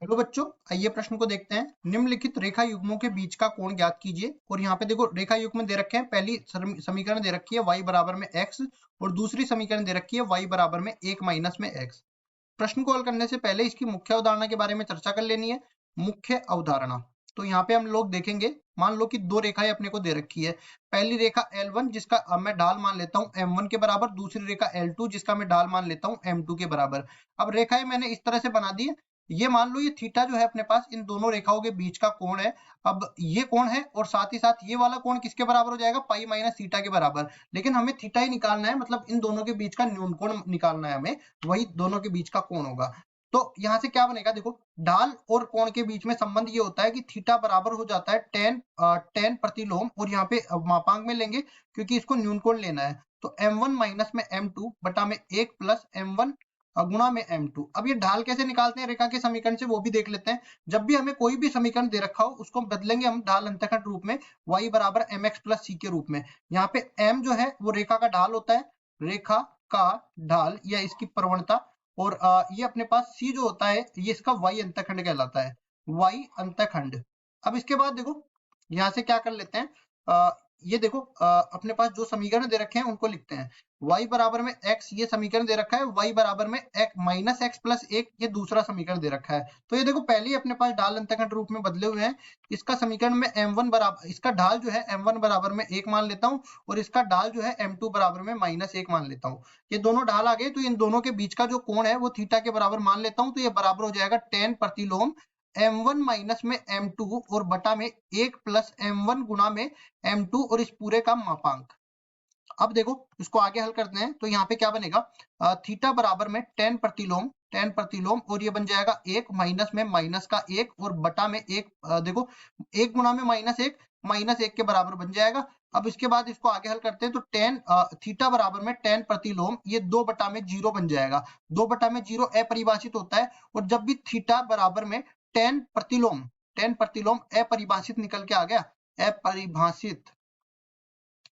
Hello बच्चों, आइए प्रश्न को देखते हैं। निम्नलिखित रेखा युग्मों के बीच का कोण ज्ञात कीजिए। और यहाँ पे देखो रेखा युग्म दे रखे हैं। पहली समीकरण दे रखी है y बराबर में x और दूसरी समीकरण दे रखी है y बराबर में 1 माइनस में x। प्रश्न को हल करने से पहले इसकी मुख्य अवधारणा के बारे में चर्चा कर लेनी है। मुख्य अवधारणा तो यहाँ पे हम लोग देखेंगे। मान लो कि दो रेखाएं अपने को दे रखी है। पहली रेखा L1 जिसका अब मैं ढाल मान लेता हूँ M1 के बराबर, दूसरी रेखा L2 जिसका मैं ढाल मान लेता हूँ M2 के बराबर। अब रेखाएं मैंने इस तरह से बना दी है। ये मान लो ये थीटा जो है अपने पास इन दोनों रेखाओं के बीच का कोण है। अब ये कोण है और साथ ही साथ ये वाला कोण किसके बराबर हो जाएगा, पाई माइनस थीटा के बराबर। लेकिन हमें थीटा ही निकालना है, मतलब इन दोनों के बीच का न्यून कोण निकालना है हमें, वही दोनों के बीच का कोण होगा। तो यहाँ से क्या बनेगा, देखो ढाल और कोण के बीच में संबंध ये होता है कि थीटा बराबर हो जाता है टेन प्रतिलोम, और यहाँ पे मापांक में लेंगे क्योंकि इसको न्यून कोण लेना है। तो m1 माइनस में m2 बटा में 1 प्लस m1 गुणा में m2। अब ये ढाल कैसे निकालते हैं रेखा के समीकरण से, वो भी देख लेते हैं। जब भी हमें कोई भी समीकरण दे रखा हो उसको बदलेंगे हम ढाल अंतःखंड रूप में, y बराबर mx प्लस c के रूप में। यहाँ पे m जो है वो रेखा का ढाल होता है, रेखा का ढाल या इसकी प्रवणता। और ये अपने पास c जो होता है ये इसका y अंतःखंड कहलाता है, y अंतःखंड। अब इसके बाद देखो यहाँ से क्या कर लेते हैं, ये देखो अपने पास जो समीकरण दे रखे हैं उनको लिखते हैं। y बराबर में x ये समीकरण दे रखा है, y बराबर में x माइनस एक्स प्लस 1 ये दूसरा समीकरण दे रखा है। तो ये देखो पहले ही अपने पास ढाल अंतःखंड रूप में बदले हुए हैं। इसका समीकरण में m1 बराबर, इसका ढाल जो है m1 बराबर में 1 मान लेता हूँ और इसका ढाल जो है m2 बराबर में माइनस 1 मान लेता हूँ। ये दोनों ढाल आ गए तो इन दोनों के बीच का जो कोण है वो थीटा के बराबर मान लेता हूँ। तो ये बराबर हो जाएगा टेन प्रतिलोम m1 माइनस में m2 और बटा में 1 प्लस m1 गुणा में m2 और इस पूरे का मापांक। अब देखो इसको आगे हल करते हैं तो यहाँ पे क्या बनेगा, थीटा बराबर में टेन प्रतिलोम और ये बन जाएगा 1 माइनस में माइनस का 1 और बटा में 1, देखो 1 गुणा में माइनस 1 के बराबर बन जाएगा। अब इसके बाद इसको आगे हल करते हैं तो थीटा बराबर में टेन प्रतिलोम ये 2 बटा में 0 बन जाएगा। 2 बटा में 0 अपरिभाषित होता है, और जब भी थीटा बराबर में टेन प्रतिलोम अपरिभाषित निकल के आ गया, अपरिभाषित,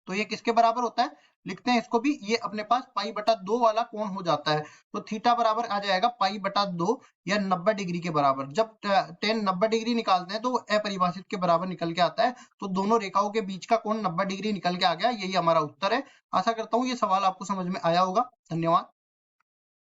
तो ये किसके बराबर होता है, लिखते हैं इसको भी, ये अपने पास पाई बटा 2 वाला कोण हो जाता है। तो थीटा बराबर आ जाएगा पाई बटा 2 या 90 डिग्री के बराबर। जब टेन 90 डिग्री निकालते हैं तो वो अपरिभाषित के बराबर निकल के आता है। तो दोनों रेखाओं के बीच का कोण 90 डिग्री निकल के आ गया। यही हमारा उत्तर है। आशा करता हूँ ये सवाल आपको समझ में आया होगा। धन्यवाद।